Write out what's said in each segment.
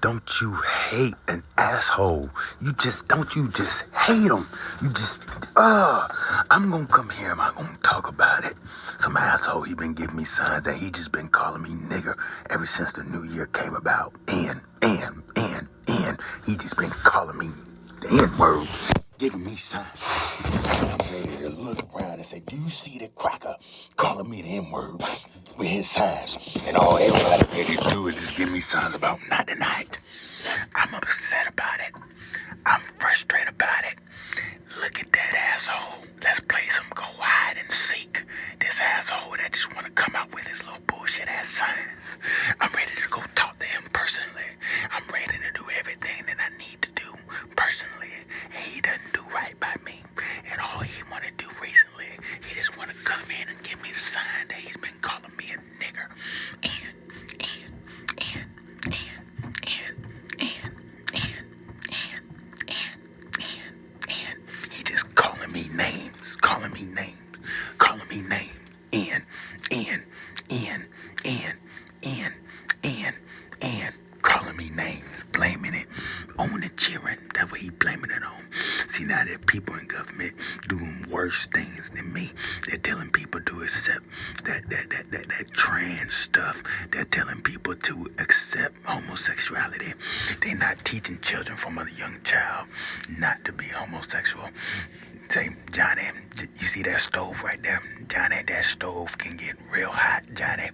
don't you hate an asshole? Don't you just hate him? You just, I'm gonna come here and I'm gonna talk about it. Some asshole, he been giving me signs that he just been calling me nigger ever since the new year came about. And, he just been calling me the N-word, giving me signs. And I'm ready to look around and say, do you see the cracker calling me the N-word with his signs? And all everybody ready to do is just give me signs about not tonight. I'm upset about it. I'm frustrated about it. Look at that asshole. Let's play some go hide and seek. This asshole that just want to come out with his little bullshit ass signs. I'm ready to go talk to him personally. I'm ready to do everything that I need to do personally. And he doesn't do right by me. And all he want to do recently, he just want to come in and give me the sign that he's been calling me a nigger. He just calling me names, calling me names. Calling me names, blaming it on the children. That's what he blaming it on. See, now that people in government doing worse things than me, they're telling people to accept that trans stuff. They're telling people to accept homosexuality. They're not teaching children from a young child not to be homosexual. Say, Johnny, you see that stove right there? Johnny, that stove can get real hot, Johnny.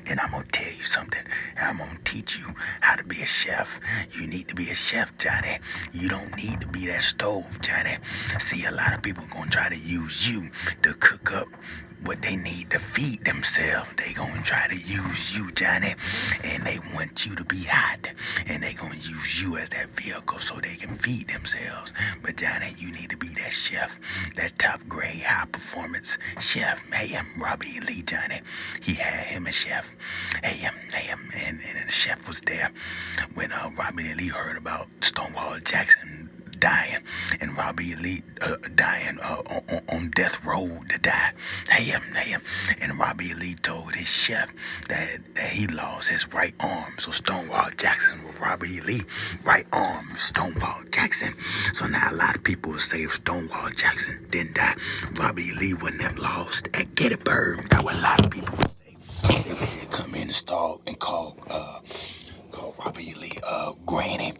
And I'm going to tell you something. I'm going to teach you how to be a chef. You need to be a chef, Johnny. You don't need to be that stove, Johnny. See, a lot of people going to try to use you to cook up what they need to feed themselves. They gonna try to use you, Johnny, and they want you to be hot, and they gonna use you as that vehicle so they can feed themselves. But Johnny, you need to be that chef, that top grade, high performance chef. Hey, I'm Robbie Lee, Johnny. He had him a chef. Hey, and the chef was there when Robbie Lee heard about Stonewall Jackson dying and Robbie Lee dying on death row to die. Hey, and Robbie Lee told his chef that he lost his right arm. So Stonewall Jackson was Robbie Lee right arm, Stonewall Jackson. So now a lot of people will say if Stonewall Jackson didn't die, Robbie Lee wouldn't have lost at Gettysburg. That's what a lot of people would say. They would come in and stall and call Robbie Lee, Granny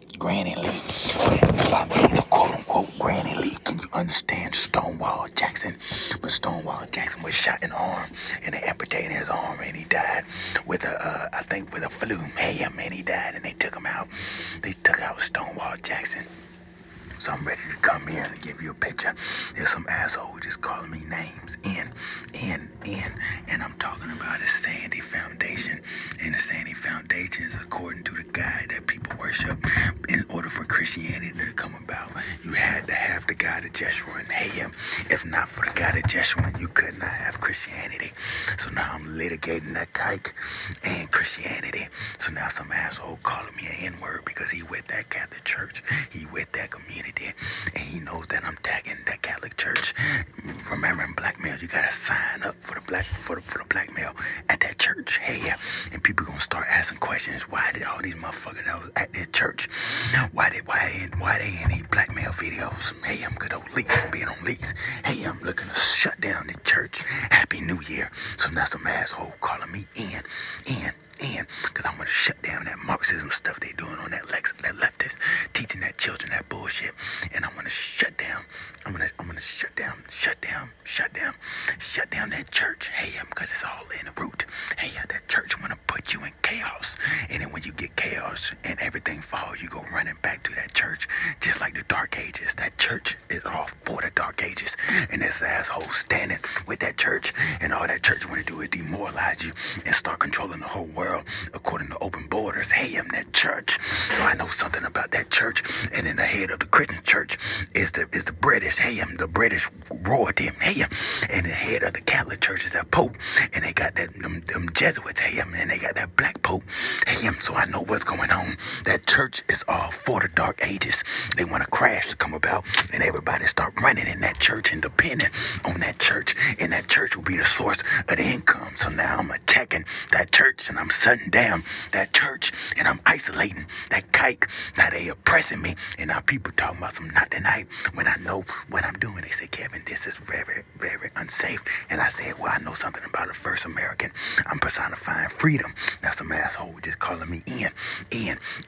Lee. But I mean, a quote-unquote Granny Lee. Can you understand Stonewall Jackson? But Stonewall Jackson was shot in the arm, and they amputated his arm, and he died with I think with a flu. Hey, man, he died, and they took him out. They took out Stonewall Jackson. So I'm ready to come in and give you a picture. There's some asshole just calling me names. And I'm talking about the Sandy Foundation. And the Sandy Foundation is according to the God that people worship. In order for Christianity to come about, you had to have the God of Jeshua and Hayam. If not for the God of Jeshua, you could not have Christianity. So now I'm litigating that kike and Christianity. So now some asshole calling me an N-word because he with that Catholic church. He with that community. And he knows that I'm tagging that Catholic church. Remember, in blackmail, you gotta sign up for the blackmail at that church. Hey, and people gonna start asking questions. Why did all these motherfuckers that was at this church? Why they in these blackmail videos? Hey, I'm good old leaks. I'm being on leaks. Hey, I'm looking to shut down the church. Happy New Year. So now some asshole calling me in. Because I'm going to shut down that Marxism stuff they doing on that leftist, teaching that children that bullshit. And I'm going to shut down. I'm going to shut down that church. Hey, because it's all in the root. Hey, that church want to put you in chaos. And then when you get chaos and everything falls, you go running back to that church. Just like the Dark Ages. That church is all for the Dark Ages. And this asshole standing with that church. And all that church want to do is demoralize you and start controlling the whole world according to open borders. Hey, I'm that church. So I know something about that church. church, and then the head of the Christian church is the British, the British royalty, and the head of the Catholic church is that Pope, and they got them Jesuits, and they got that black Pope, so I know what's going on. That church is all for the dark ages. They want a crash to come about, and everybody start running in that church and depending on that church, and that church will be the source of the income. So now I'm attacking that church, and I'm shutting down that church, and I'm isolating that kike. Now they oppressing me, and now people talking about some not tonight when I know what I'm doing. They say, Kevin, this is very, very unsafe. And I said, well, I know something about the first American. I'm personifying freedom. Now some asshole just calling me in.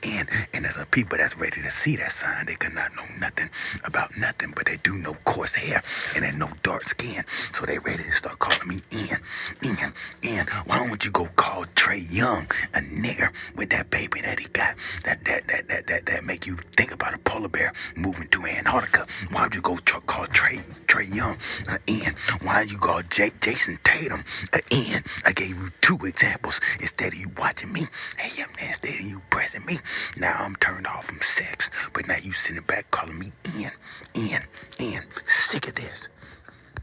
And there's some people that's ready to see that sign. They could not know nothing about nothing, but they do know coarse hair and they know dark skin. So they ready to start calling me in. Why don't you go call Trey Young a nigger with that baby that he got that make you think about a polar bear moving to Antarctica? Why don't you go call Trey Young an N? Why don't you call Jason Tatum an N? I gave you 2 examples instead of you watching me. Instead of you pressing me. Now I'm turned off from sex, but now you sitting back calling me N. Sick of this.